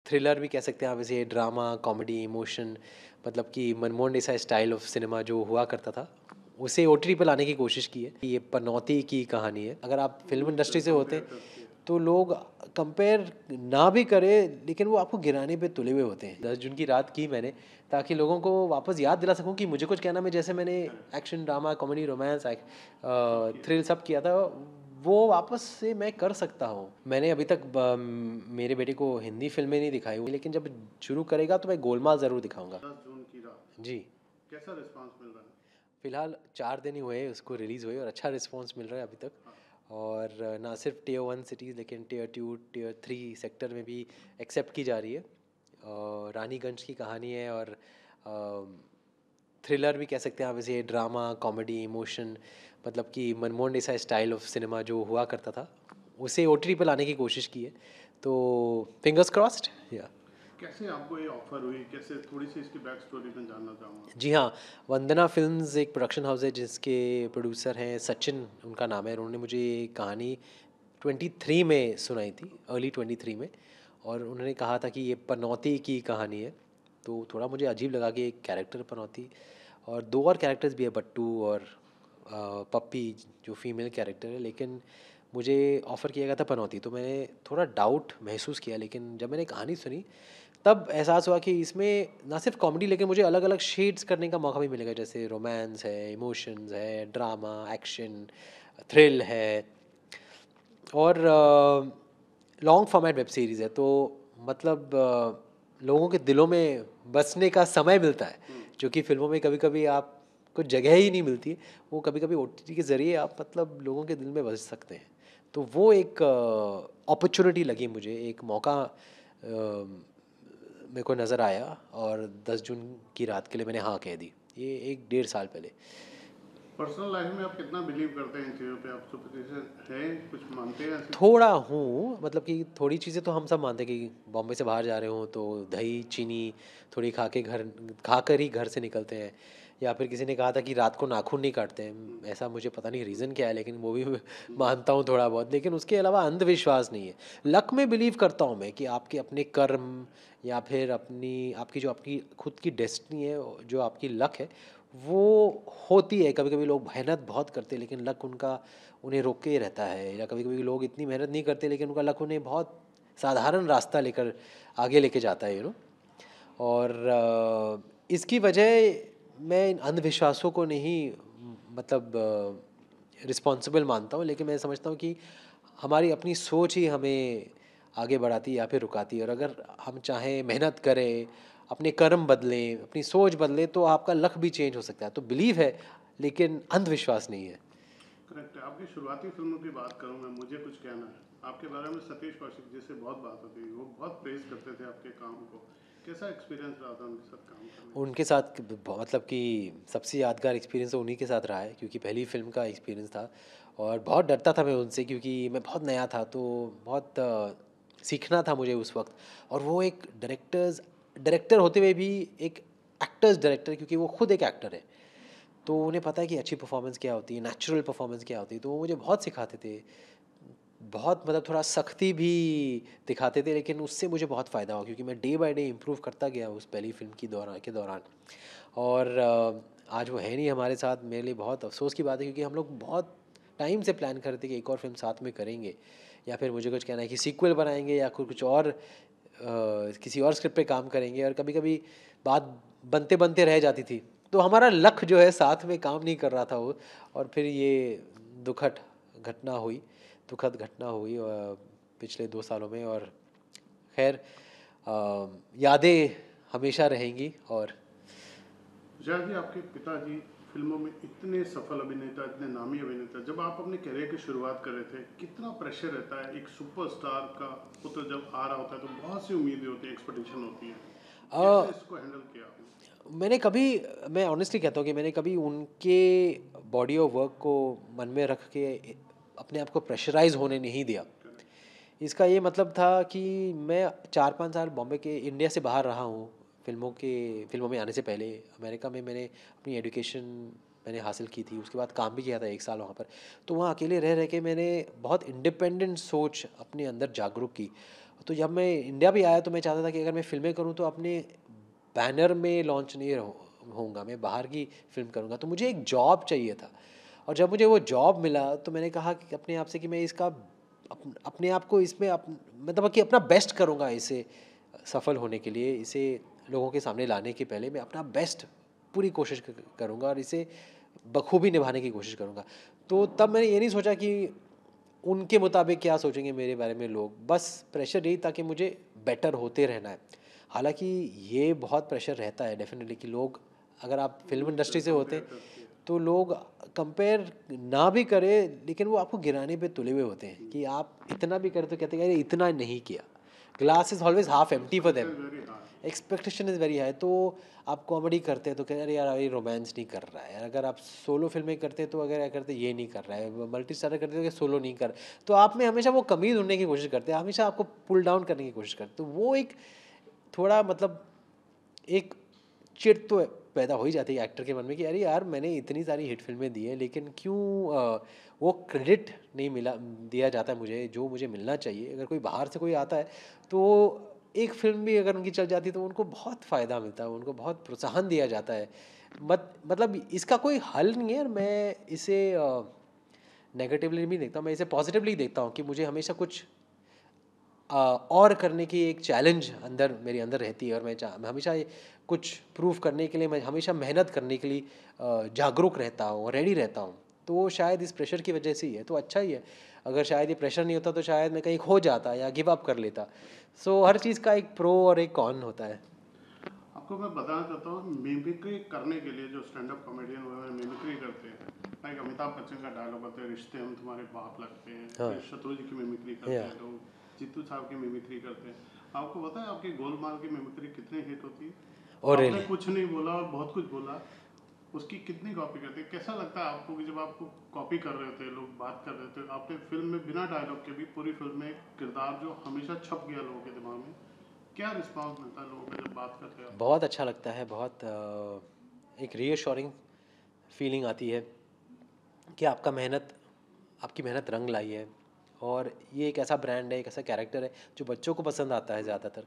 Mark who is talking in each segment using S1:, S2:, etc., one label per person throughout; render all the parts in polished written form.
S1: Thriller भी कह सकते हैं आप इसे, ड्रामा, कॉमेडी, इमोशन, मतलब कि Manmohan Desai style of cinema जो हुआ करता था, उसे ओटीटी पे लाने की कोशिश की है। ये पनौती की कहानी है। अगर आप फिल्म इंडस्ट्री से होते
S2: कंपेयर करती है।
S1: तो लोग कंपेयर ना भी करें, लेकिन वो आपको गिराने पे तुले हुए होते हैं। 10 जून की रात की मैंने, ताकि लोगों को वापस याद दिला सकूं कि मुझे कुछ कहना में, जैसे मैंने
S2: correct.
S1: Action, drama, comedy, romance,
S2: सब किया।
S1: थ्रिल सब किया था, वो वापस से मैं कर सकता हूँ। मैंने अभी तक मेरे बेटे को हिंदी फिल्में नहीं दिखाई हुई, लेकिन जब शुरू करेगा तो मैं गोलमाल ज़रूर दिखाऊंगा।
S2: 10 जून की रात
S1: जी।
S2: कैसा रिस्पांस मिल रहा है?
S1: फ़िलहाल 4 दिन ही हुए हैं उसको रिलीज़ हुए, और अच्छा रिस्पॉन्स मिल रहा है अभी तक।
S2: हाँ।
S1: और ना सिर्फ टियर 1 सिटीज़, लेकिन टियर 2, टियर 3 सेक्टर में भी एक्सेप्ट की जा रही है। रानीगंज की कहानी है, और थ्रिलर भी कह सकते हैं आप इसे, ड्रामा, कॉमेडी, इमोशन, मतलब कि Manmohan Desai style of cinema जो हुआ करता था, उसे ओटीटी पे लाने की कोशिश की है। तो फिंगर्स क्रॉस्ड या।
S2: कैसे आपको ये ऑफर हुई, कैसे, थोड़ी सी इसकी बैक स्टोरी में जानना चाहूँगा।
S1: जी हाँ, वंदना फ़िल्म्स एक प्रोडक्शन हाउस है जिसके प्रोड्यूसर हैं सचिन, उनका नाम है। उन्होंने मुझे ये कहानी 23 में सुनाई थी, अर्ली 23 में, और उन्होंने कहा था कि ये पनौती की कहानी है। तो थोड़ा मुझे अजीब लगा कि एक कैरेक्टर पनौती, और 2 और कैरेक्टर्स भी है, बट्टू और पप्पी जो फीमेल कैरेक्टर है, लेकिन मुझे ऑफ़र किया गया था पनौती, तो मैंने थोड़ा डाउट महसूस किया। लेकिन जब मैंने कहानी सुनी, तब एहसास हुआ कि इसमें ना सिर्फ कॉमेडी, लेकिन मुझे अलग अलग शेड्स करने का मौका भी मिलेगा, जैसे रोमांस है, इमोशंस है, ड्रामा, एक्शन, थ्रिल है, और लॉन्ग फॉर्मेट वेब सीरीज़ है। तो मतलब लोगों के दिलों में बसने का समय मिलता है, जो कि फ़िल्मों में कभी कभी आपको जगह ही नहीं मिलती है। वो कभी कभी ओटीटी के ज़रिए आप मतलब लोगों के दिल में बस सकते हैं। तो वो एक अपॉर्चुनिटी लगी मुझे, एक मौका मेरे को नज़र आया, और 10 जून की रात के लिए मैंने हाँ कह दी, ये 1 डेढ़ साल पहले।
S2: पर्सनल लाइफ में आप कितना बिलीव करते हैं इन चीज़ों पे? आप सुपरस्टिशन हैं, कुछ मानते हैं ऐसी चीज़?
S1: थोड़ा हूँ, मतलब कि थोड़ी चीज़ें तो हम सब मानते हैं कि बॉम्बे से बाहर जा रहे हो तो दही चीनी थोड़ी खा कर ही घर से निकलते हैं। या फिर किसी ने कहा था कि रात को नाखून नहीं काटते हैं, ऐसा मुझे पता नहीं रीज़न क्या है, लेकिन वो भी मानता हूँ थोड़ा बहुत। लेकिन उसके अलावा अंधविश्वास नहीं है। लक में बिलीव करता हूँ मैं, कि आपके अपने कर्म, या फिर आपकी जो आपकी खुद की डेस्टिनी है, जो आपकी लक है, वो होती है। कभी कभी लोग मेहनत बहुत करते हैं, लेकिन लक उन्हें रोके रहता है। या कभी कभी लोग इतनी मेहनत नहीं करते, लेकिन उनका लक उन्हें बहुत साधारण रास्ता लेकर आगे लेके जाता है, और इसकी वजह मैं इन अंधविश्वासों को नहीं, मतलब रिस्पॉन्सिबल मानता हूँ, लेकिन मैं समझता हूँ कि हमारी अपनी सोच ही हमें आगे बढ़ाती है या फिर रुकाती है। और अगर हम चाहें, मेहनत करें, अपने कर्म बदलें, अपनी सोच बदलें, तो आपका लक भी चेंज हो सकता है। तो बिलीव है, लेकिन अंधविश्वास नहीं है।
S2: करेक्ट है। आपकी शुरुआती फिल्मों की बात करूँ मैं, मुझे कुछ कहना है आपके बारे में। सतीश कौशिक जी से बहुत बात होती थी, वो बहुत प्रेज करते थे आपके काम को। कैसा एक्सपीरियंस रहा था उनके साथ काम करने का?
S1: उनके साथ मतलब कि सबसे यादगार एक्सपीरियंस तो उन्हीं के साथ रहा है, क्योंकि पहली फ़िल्म का एक्सपीरियंस था। और बहुत डरता था मैं उनसे, क्योंकि मैं बहुत नया था, तो बहुत सीखना था मुझे उस वक्त। और वो एक डायरेक्टर होते हुए भी एक एक्टर्स डायरेक्टर, क्योंकि वो खुद एक एक्टर है, तो उन्हें पता है कि अच्छी परफॉर्मेंस क्या होती है, नेचुरल परफॉर्मेंस क्या होती है। तो वो मुझे बहुत सिखाते थे, बहुत मतलब थोड़ा सख्ती भी दिखाते थे, लेकिन उससे मुझे बहुत फ़ायदा हुआ, क्योंकि मैं डे बाय डे इम्प्रूव करता गया उस पहली फ़िल्म की दौरान। और आज वो है नहीं हमारे साथ। मेरे लिए बहुत अफसोस की बात है, क्योंकि हम लोग बहुत टाइम से प्लान कर रहे थे कि एक और फिल्म साथ में करेंगे, या फिर मुझे कुछ कहना है कि सीक्वल बनाएंगे, या कुछ और किसी और स्क्रिप्ट पे काम करेंगे। और कभी कभी बात बनते बनते रह जाती थी, तो हमारा लक जो है साथ में काम नहीं कर रहा था वो। और फिर ये दुखद घटना हुई दुखद घटना हुई पिछले 2 सालों में। और खैर, यादें हमेशा रहेंगी। और
S2: तुषार जी, आपके पिताजी फिल्मों में इतने सफल अभिनेता, इतने नामी अभिनेता, जब आप अपने करियर की शुरुआत कर रहे थे, कितना प्रेशर रहता है? एक सुपरस्टार का पुत्र जब आ रहा होता है तो बहुत सी उम्मीदें होती है, एक्सपेक्टेशन होती है। कैसे
S1: अ,
S2: इसको हैंडल किया आपने?
S1: मैंने कभी मैं ऑनेस्टली कहता हूँ कि मैंने कभी उनके बॉडी ऑफ वर्क को मन में रख के अपने आप को प्रेशराइज होने नहीं दिया।
S2: करेक्ट।
S1: इसका ये मतलब था कि मैं 4-5 साल बॉम्बे के, इंडिया से बाहर रहा हूँ। फिल्मों में आने से पहले अमेरिका में मैंने अपनी एजुकेशन मैंने हासिल की थी, उसके बाद काम भी किया था 1 साल वहाँ पर। तो वहाँ अकेले रह रह के मैंने बहुत इंडिपेंडेंट सोच अपने अंदर जागरूक की। तो जब मैं इंडिया भी आया तो मैं चाहता था कि अगर मैं फ़िल्में करूँ तो अपने बैनर में लॉन्च नहीं होऊंगा, मैं बाहर की फ़िल्म करूँगा। तो मुझे एक जॉब चाहिए था, और जब मुझे वो जॉब मिला तो मैंने कहा कि अपने आप से कि मैं इसका अपने आप को इसमें मतलब कि अपना बेस्ट करूँगा इसे सफल होने के लिए, इसे लोगों के सामने लाने के पहले मैं अपना बेस्ट पूरी कोशिश करूँगा और इसे बखूबी निभाने की कोशिश करूँगा। तो तब मैंने ये नहीं सोचा कि उनके मुताबिक क्या सोचेंगे मेरे बारे में लोग, बस प्रेशर यही था कि मुझे बेटर होते रहना है। हालाँकि ये बहुत प्रेशर रहता है डेफ़िनेटली कि लोग, अगर आप फ़िल्म इंडस्ट्री से होते
S2: कंपेयर
S1: हैं
S2: करते हैं।
S1: तो लोग कंपेयर ना भी करें लेकिन वो आपको गिराने पे तुले हुए होते हैं कि आप इतना भी करें तो कहते हैं अरे इतना नहीं किया। Glass is always half empty for them.
S2: Expectation very high.
S1: Expectation is very high. तो आप कॉमेडी करते हैं तो कह रहे अरे यार ये रोमांस नहीं कर रहा है, अगर आप सोलो फिल्में करते हैं तो अगर क्या करते ये नहीं कर रहा है, मल्टी स्टारर करते तो सोलो नहीं कर, तो आप में हमेशा वो कमी ढूंढने की कोशिश करते हैं, हमेशा आपको पुल डाउन करने की कोशिश करते, तो वो एक थोड़ा मतलब एक चिढ़ तो पैदा हो ही जाती है एक्टर के मन में कि अरे यार मैंने इतनी सारी हिट फिल्में दी हैं लेकिन क्यों वो क्रेडिट नहीं मिला, दिया जाता है मुझे जो मुझे मिलना चाहिए। अगर कोई बाहर से कोई आता है तो एक फिल्म भी अगर उनकी चल जाती है तो उनको बहुत फ़ायदा मिलता है, उनको बहुत प्रोत्साहन दिया जाता है। मतलब इसका कोई हल नहीं है, और मैं इसे नेगेटिवली भी देखता हूँ, मैं इसे पॉजिटिवली देखता हूँ कि मुझे हमेशा कुछ और करने की एक चैलेंज अंदर मेरे अंदर रहती है, और मैं हमेशा कुछ प्रूव करने के लिए, मैं हमेशा मेहनत करने के लिए जागरूक रहता हूँ, रेडी रहता हूँ। तो वो शायद इस प्रेशर की वजह से ही है, तो अच्छा ही है। अगर शायद ये प्रेशर नहीं होता तो शायद मैं कहीं खो जाता या गिव अप कर लेता। सो हर चीज़ का एक प्रो और एक कॉन होता है।
S2: आपको मैं बताना चाहता हूँ, मिमिक्री करने के लिए जो स्टैंड अप कॉमेडियन वगैरह मिमिक्री करते हैं, लाइक अमिताभ बच्चन का डायलॉग होता है, रिश्ते हम तुम्हारे बाप लगते हैं,
S1: हाँ।
S2: फिर शत्रुजी की मिमिक्री
S1: या
S2: करते हैं लोग, जीतू साहब की मिमिक्री करते हैं। आपको पता है आपकी गोलमाल की मिमिक्री कितनी हिट होती है?
S1: और
S2: आपने
S1: रियली
S2: कुछ नहीं बोला और बहुत कुछ बोला, उसकी कितनी कॉपी करते हैं? कैसा लगता है आपको कि जब आपको कॉपी कर रहे थे, लोग बात कर रहे थे, आपने फिल्म में बिना डायलॉग के भी पूरी फिल्म में एक किरदार जो हमेशा छप गया लोगों के दिमाग में, क्या रिस्पॉन्स मिलता है लोगों का जब बात करते हैं आप?
S1: बहुत अच्छा लगता है, बहुत एक रीअश्योरिंग फीलिंग आती है कि आपकी मेहनत रंग लाई है, और ये एक ऐसा ब्रांड है, एक ऐसा कैरेक्टर है जो बच्चों को पसंद आता है ज़्यादातर।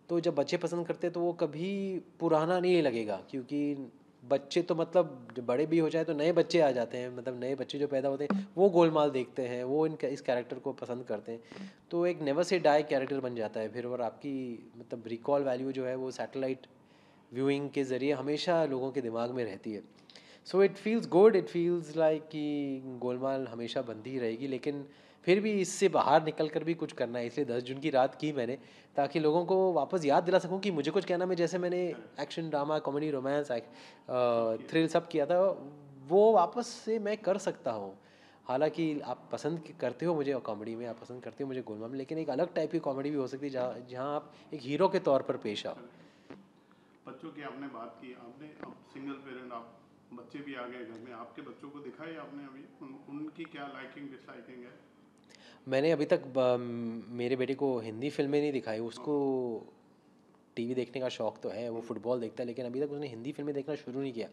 S1: तो जब बच्चे पसंद करते हैं तो वो कभी पुराना नहीं लगेगा, क्योंकि बच्चे तो मतलब जब बड़े भी हो जाए तो नए बच्चे आ जाते हैं, मतलब नए बच्चे जो पैदा होते हैं वो गोलमाल देखते हैं, वो इस कैरेक्टर को पसंद करते हैं। तो एक नेवर से डाई कैरेक्टर बन जाता है फिर, और आपकी मतलब रिकॉल वैल्यू जो है वो सैटेलाइट व्यूइंग के ज़रिए हमेशा लोगों के दिमाग में रहती है। So it feels good, it feels like कि गोलमाल हमेशा बनती ही रहेगी, लेकिन फिर भी इससे बाहर निकल कर भी कुछ करना है, इसलिए 10 जून की रात की मैंने, ताकि लोगों को वापस याद दिला सकूं कि मुझे कुछ कहना, में जैसे मैंने एक्शन ड्रामा कॉमेडी रोमांस
S2: सब किया।
S1: थ्रिल सब किया था वो वापस से मैं कर सकता हूँ। हालांकि आप पसंद करते हो मुझे कॉमेडी में, आप पसंद करते हो मुझे गोलमाल में, लेकिन एक अलग टाइप की कॉमेडी भी हो सकती है जहाँ जहाँ आप एक हीरो के तौर पर पेश आओ।
S2: बच्चों की आपने बात की, आपने अब सिंगल पेरेंट, आप बच्चे भी आ गए घर में, आपके बच्चों को दिखाई आपने अभी उनकी क्या लाइकिंग डिसलाइकिंग है?
S1: मैंने अभी तक मेरे बेटे को हिंदी फिल्में नहीं दिखाई, उसको
S2: ओके।
S1: टीवी देखने का शौक तो है, वो फुटबॉल देखता है, लेकिन अभी तक उसने हिंदी फिल्में देखना शुरू नहीं किया।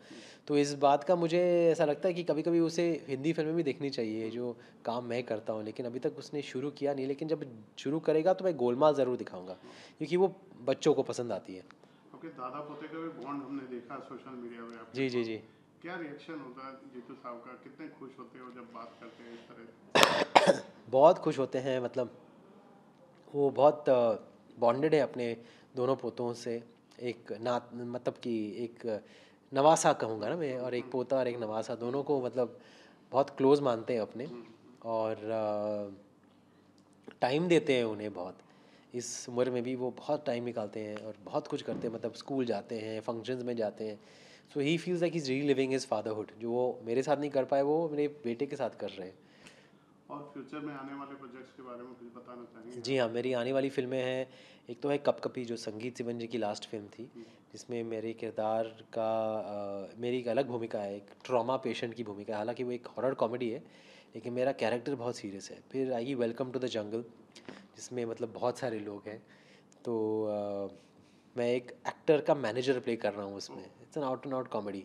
S1: तो इस बात का मुझे ऐसा लगता है कि कभी कभी उसे हिंदी फिल्में भी देखनी चाहिए, जो काम मैं करता हूँ, लेकिन अभी तक उसने शुरू किया नहीं। लेकिन जब शुरू करेगा तो मैं गोलमाल ज़रूर दिखाऊंगा, क्योंकि वो बच्चों को पसंद आती है।
S2: ओके, दादा पोते का भी बॉन्ड हमने देखा सोशल मीडिया पे आपके
S1: जी जी
S2: पास।
S1: जी।
S2: क्या रिएक्शन होता है जीतू साहब का, कितने खुश होते हो जब बात करते हैं इस तरह?
S1: बहुत खुश होते हैं, मतलब वो बहुत बॉन्डेड है अपने दोनों पोतों से। एक नात मतलब कि एक नवासा कहूँगा ना मैं, और एक पोता और एक नवासा, दोनों को मतलब बहुत क्लोज मानते हैं अपने, और टाइम देते हैं उन्हें बहुत। इस उम्र में भी वो बहुत टाइम निकालते हैं और बहुत कुछ करते हैं, मतलब स्कूल जाते हैं, फंक्शंस में जाते हैं। सो ही फील्स लाइक इज़ री लिविंग हिज फादरहुड, जो वो मेरे साथ नहीं कर पाए वो मेरे बेटे के साथ कर रहे हैं।
S2: और फ्यूचर में आने वाले प्रोजेक्ट्स के बारे में कुछ बताना चाहेंगे
S1: जी
S2: आप?
S1: हाँ, मेरी आने वाली फ़िल्में हैं। एक तो है कप कपी, जो संगीत सिवन जी की लास्ट फ़िल्म थी, जिसमें मेरे किरदार का मेरी एक अलग भूमिका है, एक ट्रॉमा पेशेंट की भूमिका है। हालांकि वो एक हॉरर कॉमेडी है, लेकिन मेरा कैरेक्टर बहुत सीरियस है। फिर आएगी वेलकम टू द जंगल, जिसमें मतलब बहुत सारे लोग हैं। तो मैं एक एक्टर का मैनेजर प्ले कर रहा हूँ उसमें। It's an out and out comedy.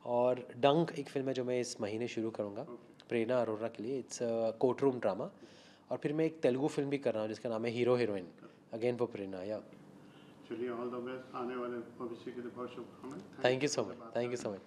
S1: और डंक एक फ़िल्म है जो मैं इस महीने शुरू करूँगा
S2: ओके।
S1: प्रेरणा अरोरा के लिए। It's court room drama. और फिर मैं एक तेलुगु फिल्म भी कर रहा हूँ जिसका नाम है हीरो हीरोइन। अगेन फॉर प्रेरणा या।
S2: चलिए ऑल द बेस्ट, आने वाले भविष्य के लिए बहुत शुभकामनाएं।
S1: Thank you so much, thank you so much.